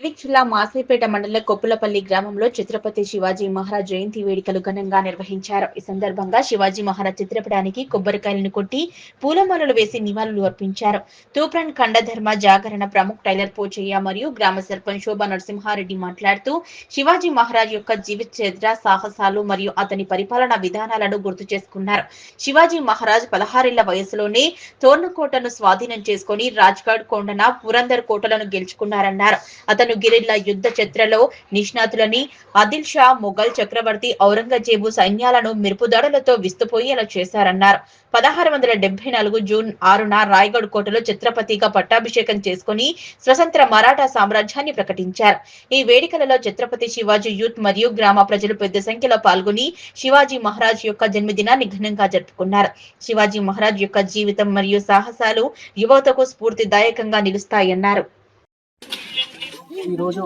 మెదక్ జిల్లా మాసేపేట మండల కొప్పులపల్లి గ్రామంలో ఛత్రపతి శివాజీ మహారాజ్ జయంతి వేడుకలు ఘనంగా నిర్వహించారు. ఈ సందర్భంగా శివాజీ మహారాజ్ చిత్రపటానికి కొబ్బరికాయలను కొట్టి పూలమాలలు వేసి నివాళులు అర్పించారు. తూప్రన్ ఖండధర్మ జాగరణ ప్రముఖ టైలర్ పోచయ్య మరియు గ్రామ సర్పంచ్ శోభా నరసింహారెడ్డి మాట్లాడుతూ శివాజీ మహారాజ్ యొక్క జీవిత చరిత్ర, సాహసాలు మరియు అతని పరిపాలనా విధానాలను గుర్తు చేసుకున్నారు. శివాజీ మహారాజ్ 16 ఏళ్ల వయసులోనే తోర్నకోటను స్వాధీనం చేసుకుని రాజ్గఢ్, కొండన, పురందర్ కోటలను గెలుచుకున్నారన్నారు. అతను గిరిల్లా యుద్ధ చరిత్రలో నిష్ణాతులని, ఆదిల్ షా, మొఘల్ చక్రవర్తి ఔరంగజేబు సైన్యాలను మిరుపుదాడులతో విస్తుపోయేలా చేశారన్నారు. 1674 జూన్ 6న రాయ్గఢ్ కోటలో ఛత్రపతిగా పట్టాభిషేకం చేసుకుని స్వతంత్ర మరాఠా సామ్రాజ్యాన్ని ప్రకటించారు. ఈ వేడుకలలో ఛత్రపతి శివాజీ యూత్ మరియు గ్రామ ప్రజలు పెద్ద సంఖ్యలో పాల్గొని శివాజీ మహారాజ్ యొక్క జన్మదినాన్ని ఘనంగా జరుపుకున్నారు. శివాజీ మహారాజ్ యొక్క జీవితం మరియు సాహసాలు యువతకు స్ఫూర్తిదాయకంగా నిలుస్తాయన్నారు. ఈరోజు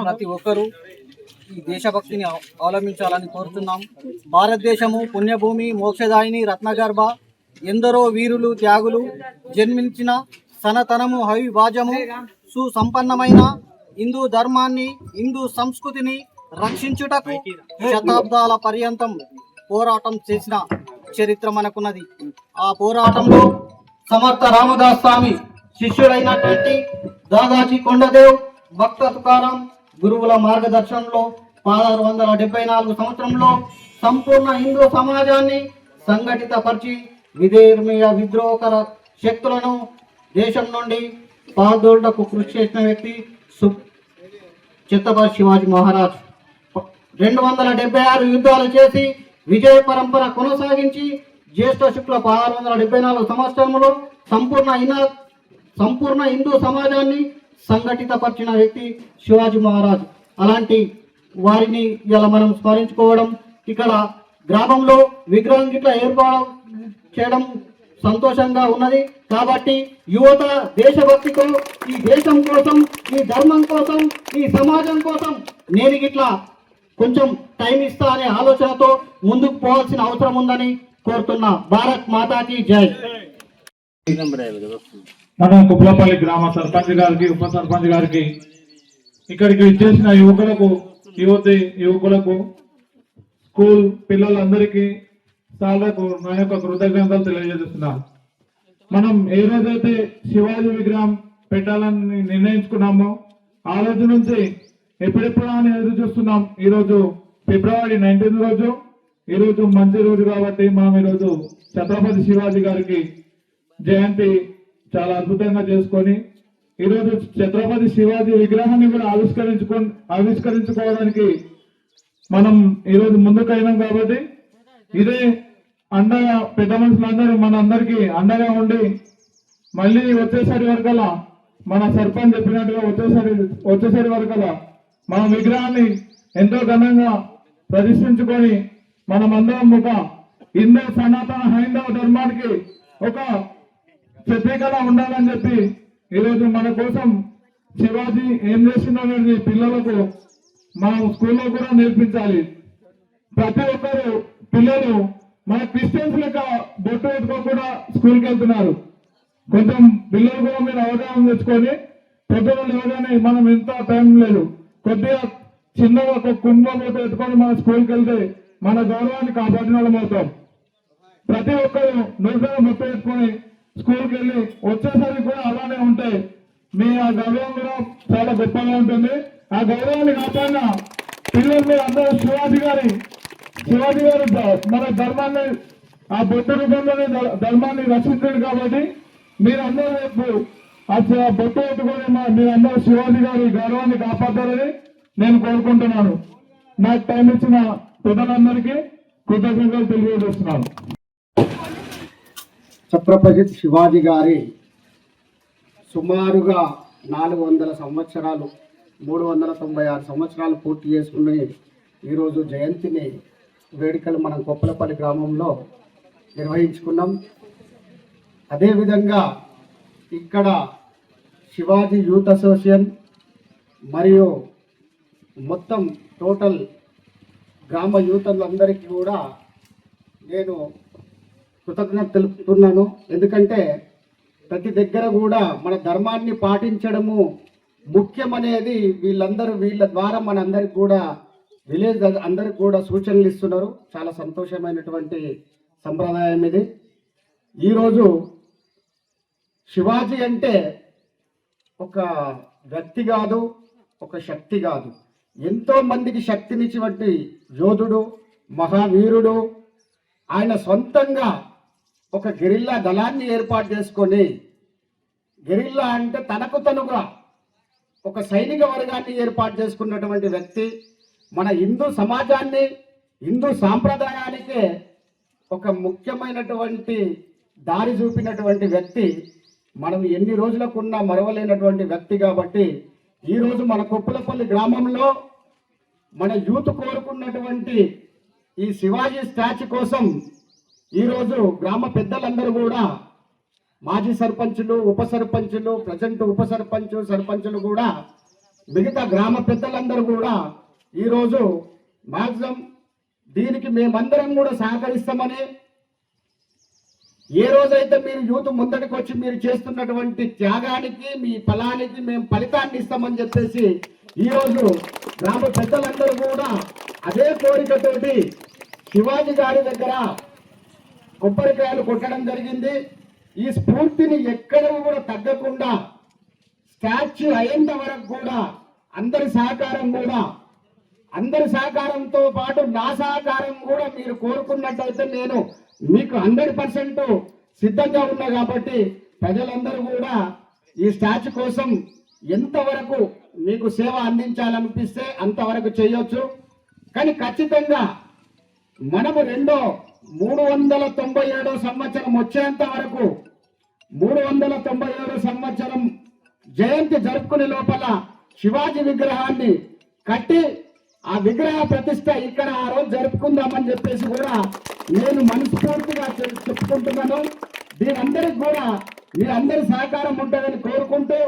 ప్రతి ఒక్కరూ ఈ దేశభక్తిని అవలంబించాలని కోరుతున్నాం. భారతదేశము పుణ్యభూమి, మోక్షదాయిని, రత్నగర్భ, ఎందరో వీరులు త్యాగులు జన్మించిన సనతనము హవిభాజము సుసంపన్నమైన హిందూ ధర్మాన్ని, హిందూ సంస్కృతిని రక్షించుటకు శతాబ్దాల పర్యంతం పోరాటం చేసిన చరిత్ర మనకున్నది. ఆ పోరాటంలో సమర్థ రామదాస్ స్వామి శిష్యుడైనటువంటి దాదాజీ కొండదేవ్, భక్త తుకారాం గురువుల మార్గదర్శనంలో 1674 సంవత్సరంలో సంపూర్ణ హిందూ సమాజాన్ని సంఘటితపరిచి విదేశీయ విద్రోహకర శక్తులను దేశం నుండి పాల్దోళ్లకు కృషి చేసిన వ్యక్తి ఛత్రపతి శివాజీ మహారాజ్. 276 యుద్ధాలు చేసి విజయ పరంపర కొనసాగించి జ్యేష్ఠ శుక్ల 1674 సంవత్సరంలో సంపూర్ణ హిందూ సమాజాన్ని సంఘటితపరిచిన వ్యక్తి శివాజీ మహారాజ్. అలాంటి వారిని ఇలా మనం స్మరించుకోవడం, ఇక్కడ గ్రామంలో విగ్రహం గిట్లా ఏర్పాటు చేయడం సంతోషంగా ఉన్నది. కాబట్టి యువత దేశభక్తితో, ఈ దేశం కోసం, ఈ ధర్మం కోసం, ఈ సమాజం కోసం నేను గిట్లా కొంచెం టైం ఇస్తా అనే ఆలోచనతో ముందుకు పోవాల్సిన అవసరం ఉందని కోరుతున్నా. భారత్ మాతాకి జై. మన కుప్పలపల్లి గ్రామ సర్పంచ్ గారికి, ఉప సర్పంచ్ గారికి, ఇక్కడికి ఇచ్చేసిన యువకులకు, స్కూల్ పిల్లలందరికీ సార్లకు నా యొక్క కృతజ్ఞతలు తెలియజేస్తున్నాను. మనం ఏ రోజైతే శివాజీ విగ్రహం పెట్టాలని నిర్ణయించుకున్నామో ఆ రోజు నుంచి ఎప్పుడెప్పుడు అని ఎదురు చూస్తున్నాం. ఈరోజు ఫిబ్రవరి 19 రోజు, ఈరోజు మంచి రోజు కాబట్టి మనం ఈరోజు ఛత్రపతి శివాజీ గారికి జయంతి చాలా అద్భుతంగా చేసుకొని ఈరోజు ఛత్రపతి శివాజీ విగ్రహాన్ని కూడా ఆవిష్కరించుకోవడానికి మనం ఈరోజు ముందుకైనాం. కాబట్టి ఇదే అండగా పెద్ద మనుషులందరూ మన అందరికీ అండగా ఉండి మళ్ళీ వచ్చేసరి వరకలా మన సర్పంచ్ చెప్పినట్టుగా వచ్చేసరి వరకలా మన విగ్రహాన్ని ఎంతో ఘనంగా ప్రదర్శించుకొని మనమందరం ఒక హిందూ సనాతన హైందవ ధర్మానికి ఒక ప్రత్యేకత ఉండాలని చెప్పి ఈరోజు మన కోసం శివాజీ ఏం చేసిందనేది పిల్లలకు మనం స్కూల్లో కూడా నేర్పించాలి. ప్రతి ఒక్కరు పిల్లలు మన క్రిస్టియన్స్ లెక్క బొట్టు పెట్టుకోకుండా స్కూల్కి వెళ్తున్నారు. కొంచెం పిల్లలు కూడా మీరు అవగాహన తెచ్చుకొని పొద్దున లేవగానే మనం ఎంత టైం లేదు, కొద్దిగా చిన్నగా ఒక కుంభం పెట్టుకొని మన స్కూల్కి వెళ్తే మన గౌరవాన్ని కాపాడిన వాళ్ళం అవుతాం. ప్రతి ఒక్కరు నూతన మొత్తం పెట్టుకొని స్కూల్కి వెళ్ళి వచ్చేసరికి కూడా అలానే ఉంటే మీ ఆ గౌరవం కూడా చాలా గొప్పగా ఉంటుంది. ఆ గౌరవాన్ని కాపాడిన పిల్లలు మీరు అందరూ శివాజీ గారు మన ధర్మాన్ని ఆ బొట్టు రూపంలోనే ధర్మాన్ని రక్షించాడు. కాబట్టి మీరందరూ రేపు ఆ బొట్టు పెట్టుకొని మీరందరూ శివాజీ గారి గౌరవాన్ని కాపాడాలని నేను కోరుకుంటున్నాను. నాకు టైం ఇచ్చిన పెద్దలందరికీ కృతజ్ఞతలు తెలియజేస్తున్నాను. ఛత్రపతి శివాజీ గారి సుమారుగా 400 సంవత్సరాలు, 396 సంవత్సరాలు పూర్తి చేసుకుని ఈరోజు జయంతిని వేడుకలు మనం కొప్పలపల్లి గ్రామంలో నిర్వహించుకున్నాం. అదేవిధంగా ఇక్కడ శివాజీ యూత్ అసోసియేషన్ మరియు మొత్తం టోటల్ గ్రామ యూతర్లందరికీ కూడా నేను కృతజ్ఞత తెలుపుతున్నాను. ఎందుకంటే ప్రతి దగ్గర కూడా మన ధర్మాన్ని పాటించడము ముఖ్యమనేది వీళ్ళ ద్వారా మనందరికి కూడా విలేజ్ అందరికి కూడా సూచనలు ఇస్తున్నారు. చాలా సంతోషమైనటువంటి సంప్రదాయం ఇది. ఈరోజు శివాజీ అంటే ఒక వ్యక్తి కాదు, ఒక శక్తి కాదు, ఎంతో మందికి శక్తినిచ్చినటువంటి యోధుడు, మహావీరుడు. ఆయన సొంతంగా ఒక గెరిల్లా దళాన్ని ఏర్పాటు చేసుకొని, గెరిల్లా అంటే తనకు తనుగా ఒక సైనిక వర్గాన్ని ఏర్పాటు చేసుకున్నటువంటి వ్యక్తి. మన హిందూ సమాజాన్ని, హిందూ సాంప్రదాయానికే ఒక ముఖ్యమైనటువంటి దారి చూపినటువంటి వ్యక్తి. మనం ఎన్ని రోజులకున్నా మరవలేనటువంటి వ్యక్తి. కాబట్టి ఈరోజు మన కొప్పులపల్లి గ్రామంలో మన యూత్ కోరుకున్నటువంటి ఈ శివాజీ స్టాచ్యూ కోసం ఈరోజు గ్రామ పెద్దలందరూ కూడా, మాజీ సర్పంచులు, ఉప సర్పంచులు, ప్రజెంట్ ఉప సర్పంచ్, సర్పంచులు కూడా, మిగతా గ్రామ పెద్దలందరూ కూడా ఈరోజు మ్యాక్సిమం దీనికి మేమందరం కూడా సహకరిస్తామని, ఏ రోజైతే మీరు యూత్ ముందటికి వచ్చి మీరు చేస్తున్నటువంటి త్యాగానికి, మీ ఫలానికి మేము ఫలితాన్ని ఇస్తామని చెప్పేసి ఈరోజు గ్రామ పెద్దలందరూ కూడా అదే కోరికతోటి శివాజీ గారి దగ్గర కొబ్బరికాయలు కొట్టడం జరిగింది. ఈ స్ఫూర్తిని ఎక్కడ కూడా తగ్గకుండా స్టాచ్యూ అయ్యేంత వరకు కూడా అందరి సహకారంతో పాటు నా సహకారం కూడా మీరు కోరుకున్నట్టయితే నేను మీకు 100% సిద్ధంగా ఉన్నా. కాబట్టి ప్రజలందరూ కూడా ఈ స్టాచ్యూ కోసం ఎంతవరకు మీకు సేవ అందించాలనిపిస్తే అంతవరకు చేయొచ్చు. కానీ ఖచ్చితంగా మనము 397 సంవత్సరం వచ్చేంత వరకు 397 సంవత్సరం జయంతి జరుపుకునే లోపల శివాజీ విగ్రహాన్ని కట్టి ఆ విగ్రహ ప్రతిష్ట ఇక్కడ ఆ రోజు జరుపుకుందామని చెప్పేసి కూడా నేను మనస్ఫూర్తిగా చెప్పుకుంటున్నాను. దీనందరికి కూడా మీరందరి సహకారం ఉంటుందని కోరుకుంటూ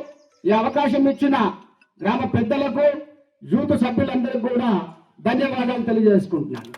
ఈ అవకాశం ఇచ్చిన గ్రామ పెద్దలకు, యూత్ సభ్యులందరికీ కూడా ధన్యవాదాలు తెలియజేసుకుంటున్నాను.